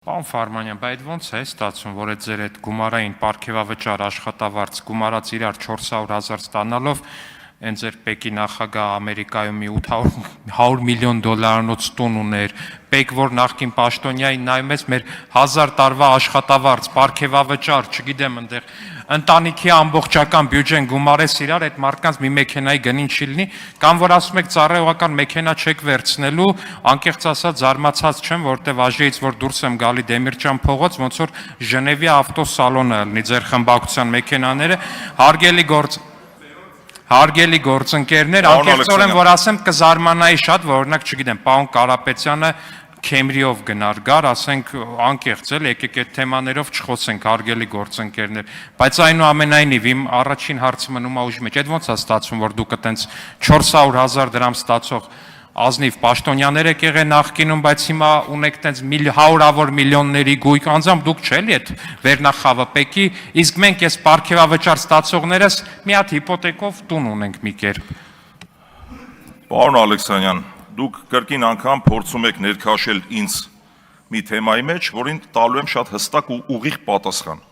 Պարոն Ֆարմանյան, բայց ոնց է ստացվում, որ այդ ձեր այդ գումարային պարգևավճար աշխատավարձ գումարած իրար 400,000 ստանալով այն ձեր Պեկի նախագահ Ամերիկայում մի 800 միլիոն դոլարանոց տուն ուներ, Պեկ, որ նախկին պաշտոնյային նայում ես մեր 1000 տարվա աշխատավարձ, պարգևավճար, չգիտեմ, այնտեղ ընտանիքի ամբողջական բյուջեն գումարես իրար, այդ մարդկանց մի մեքենայի գնին չի լինի, կամ որ ասում եք ծառայողական մեքենա չեք վերցնելու, անկեղծ ասած զարմացած չեմ, որտեվ աժեից որ դուրս եմ գալի Դեմիրճան փողոց, ոնց որ Ժնևի ավտոսալոնը լինի ձեր խմբակցության մեքենաները, հարգելի գործընկերներ, անկեղծորեն որ ասեմ կզարմանայի շատ, որ օրինակ չգիտեմ, պարոն Կարապետյանը Քեմրիով գնար գար, ասենք անկեղծ էլ, եկեք այդ թեմաներով չխոսենք, հարգելի գործընկերներ, բայց այնուամենայնիվ իմ առաջին հարցը մնում է ուժի մեջ, այդ ոնց է ստացվում, որ դուք այտենց 400,000 դրամ ստացող ազնիվ պաշտոնյաներ եք եղել նախկինում, բայց հիմա ունեք այտենց հարյուրավոր միլիոնների գույք, անձամբ դուք չէ՞, այդ վերնախավը Պեկի, իսկ մենք այս պարգևավճար ստացողներս մի հատ հիպոթեկով տուն ունենք մի կերպ։ Պարոն Ալեքսանյան, դուք կրկին անգամ փորձում եք ներքաշել ինձ մի թեմայի մեջ, որին տալու եմ շատ հստակ ու ուղիղ պատասխան։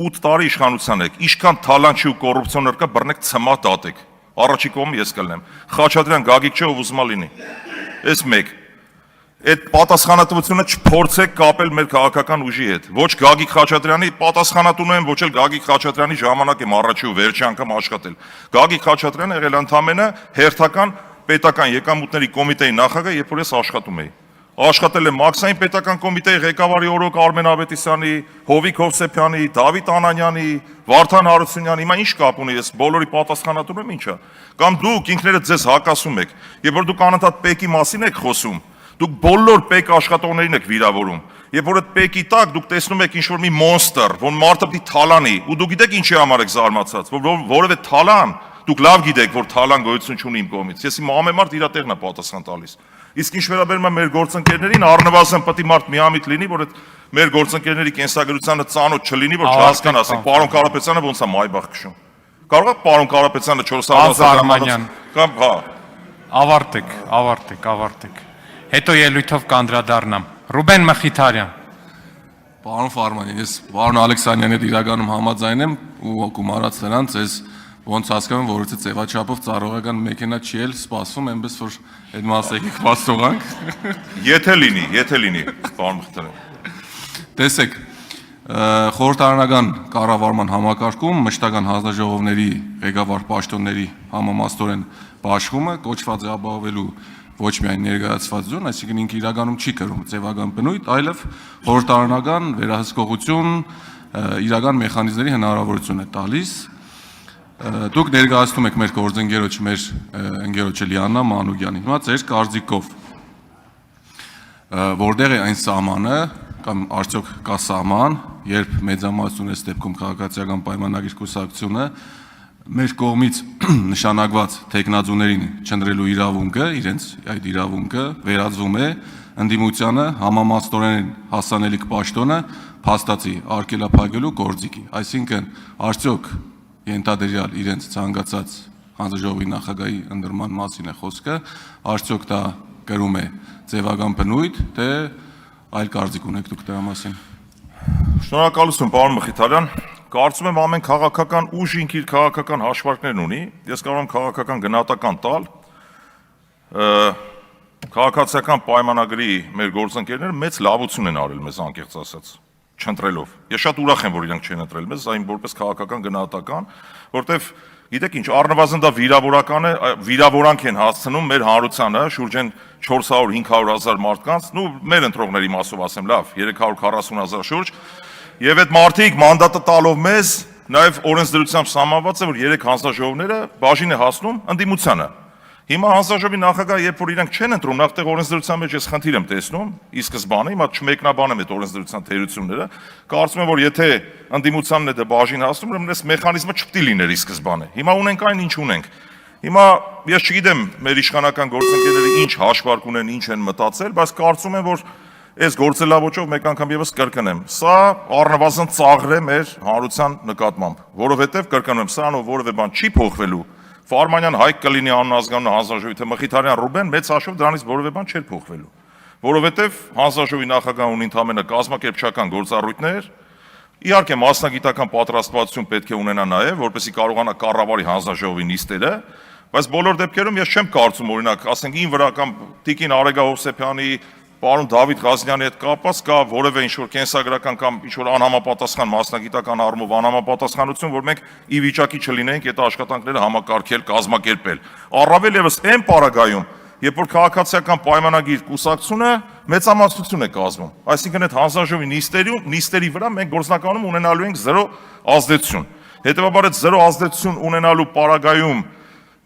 8 տարի իշխանության եք, ինչքան թալանչի ու կոռուպցիոներ կա, բռնեք ցմա դատեք։ Առաջի կողմը ես կլնեմ։ Խաչատրյան Գագիկ չէ, ով ուզում լինի։ Այս մեկ։ Այդ պատասխանատվությունը չփորձեք կապել մեր քաղաքական ուժի հետ։ Ոչ Գագիկ Խաչատրյանի պատասխանատուն եմ, ոչ էլ Գագիկ Խաչատրյանի ժամանակ եմ առաջի ու վերջի անգամ աշխատել։ Գագիկ Խաչատրյանը եղել ընդամենը հերթական պետական եկամուտների կոմիտեի նախագահ, երբ որ ես աշխատում էի։ Աշխատել եմ Մաքսային պետական կոմիտեի ղեկավարի օրոք Արմեն Ավետիսյանի, Հովիկ Հովսեփյանի, Դավիթ Անանյանի, Վարդան Հարությունյանի, հիմա ինչ կապ ունի, ես բոլորի պատասխանատուն եմ, ինչա։ Կամ դուք ինքներդ ձեզ հակասում եք, երբ որ դուք անընդհատ Պեկի մասին եք խոսում, դուք բոլոր Պեկ աշխատողներին եք վիրավորում։ Երբ որ այդ Պեկի տակ դուք տեսնում եք ինչ-որ մի մոնստր, որ մարդը պիտի թալանի, ու դուք գիտեք ինչի համար եք զարմացած, որ որևէ թալան, դուք լավ գիտեք, որ թալան գոյություն չունի իմ կողմից։ Ես իմ ամեն մարդ իր տեղն է պատասխան տալիս։ Իսկ ինչ վերաբերում է մեր գործընկերներին, առնվազն պետք է մարդ միամիտ լինի, որ այդ մեր գործընկերների կենսագրությանը ծանոթ չլինի, որ չհասկանա, ասենք պարոն Կարապետյանը ոնց է Մայբախ քշում։ Կարող է պարոն Կարապետյանը 400,000 կամ հա։ Ավարտեք։ Հետո ելույթով կանդրադառնամ։ Ռուբեն Մխիթարյան։ Պարոն Ֆարմանյան, ես պարոն Ալեքսանյանի հետ իրականում համաձայն եմ ու գումարած նրանց ես ոնց հասկանում, որ որից ձևաչափով ծառայողական մեքենա չի էլ սպասվում, այնպես որ այդ մասը եկեք փաստողանք։ Եթե լինի, պարոն Մխիթարյան։ Տեսեք, խորհրդարանական կառավարման համակարգում մշտական հանձնաժողովների ղեկավար պաշտոնների համամասնորեն բաշխումը կոչված է ապահովելու ոչ միայն ներկայացված ձուն, այսինքն ինքը իրականում չի կրում ձևական բնույթ, այլև խորհրդարանական վերահսկողություն իրական մեխանիզմների հնարավորություն է տալիս։ Դուք ներկայացնում եք մեր գործընկերոջ, մեր ընկերոջը Լիաննա Մանուկյանին։ Հիմա ձեր կարծիքով որտեղ է այն սահմանը կամ արդյոք կա սահման, երբ մեծամասնությունից դեպքում քաղաքացիական պայմանագիր կուսակցությունը մեր կողմից նշանակված տեխնազուներին չընտրելու իրավունքը, իրենց այդ իրավունքը վերածվում է ընդդիմությանը համամասնորեն հասանելիք պաշտոնը փաստացի արգելափակելու գործիքի։ Այսինքն արդյոք ենթադրյալ իրենց ցանկացած հանձնաժողովի նախագահի ընդրման մասին է խոսքը, արդյոք դա կրում է ձևական բնույթ, թե այլ կարծիք ունեք դուք դրա մասին։ Շնորհակալություն, պարոն Մխիթարյան։ Կարծում եմ ամեն քաղաքական ուժ ինքը իր քաղաքական հաշվարկներն ունի։ Ես կարող եմ քաղաքական գնահատական տալ։ Քաղաքացիական պայմանագրի մեր գործընկերները մեծ լավություն են արել մեզ, անկեղծ ասած, չընտրելով։ Ես շատ ուրախ եմ, որ իրանք չեն ընտրել մեզ, այն որպես քաղաքական գնահատական, որտեվ գիտեք ինչ, առնվազն դա վիրավորանք են հասցնում մեր հանրությանը, շուրջ են 400-500,000 մարդկանց, մեր ընտրողների մասով ասեմ, լավ, 340,000 շուրջ, եւ այդ մարդիկ մանդատը տալով մեզ, նաեւ օրենսդրությամբ սահմանված է, որ 3 հանձնաժողովները բաժին է հասնում ընդդիմությանը։ Հիմա հանձնաժողովի նախագահը, երբ որ իրանք չեն ընտրում, նախտեղ օրենսդրության մեջ ես խնդիր եմ տեսնում, ի սկզբանե, հիմա չմեկնաբանեմ այդ օրենսդրության թերությունները, կարծում եմ, որ եթե ընդդիմությանն է դա բաժին հասնում, ուրեմն այս մեխանիզմը չպետք է լիներ ի սկզբանե։ Հիմա ունենք այն, ինչ ունենք։ Հիմա ես չգիտեմ մեր իշխանական գործընկերները ինչ հաշվարկ ունեն, ինչ են մտածել, բայց կարծում եմ, որ այս գործելավոճով մեկ անգամ եւս կրկնեմ, սա առնվազն ծաղր է մեր հանրության նկատմամբ, որովհետեւ կրկնում, սրանով որևէ բան չի փոխվելու։ Ֆարմանյան Հայկ կլինի անուն ազգանունը հանձնաժողովի, թե Մխիթարյան Ռուբեն, մեծ հաշվով դրանից որևէ բան չէր փոխվելու։ որովհետև հանձնաժողովի նախագահն ունի ընդհանրապես կազմակերպչական գործառույթներ, իհարկե մասնագիտական պատրաստվածություն պետք է ունենա նաև, որպեսզի կարողանա կառավարի հանձնաժողովի նիստերը, բայց բոլոր դեպքերում ես չեմ կարծում, օրինակ, ասենք ին վրա կամ Տիկին Արեգա Հովսեփյանի, պարոն Դավիթ Ղազնյանի հետ կապված կա որևէ ինչ-որ կենսագրական կամ ինչ-որ անհամապատասխան մասնագիտական առումով անհամապատասխանություն, որ մենք ի վիճակի չլինենք այդ աշխատանքները համակարգել, կազմակերպել։ Առավել եւս այն պարագայում, երբ որ քաղաքացիական պայմանագիր կուսակցությունը մեծամասնություն է կազմում, այսինքն այդ հանձնաժողովի նիստերի վրա մենք գործնականում ունենալու ենք 0 ազդեցություն։ Հետևաբար այդ 0 ազդեցություն ունենալու պարագայում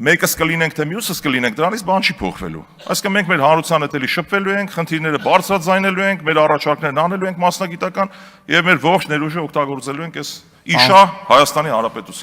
մեկս կլինենք թե մյուսս կլինենք, դրանից բան չի փոխվելու։ Այսինքն մենք մեր հանրության հետ էլի շփվելու ենք, խնդիրները բարձրաձայնելու ենք, մեր առաջարկներն անելու ենք մասնագիտական եւ մեր ողջ ներուժը օգտագործելու ենք այս իշա Հայաստանի Հանրապետության։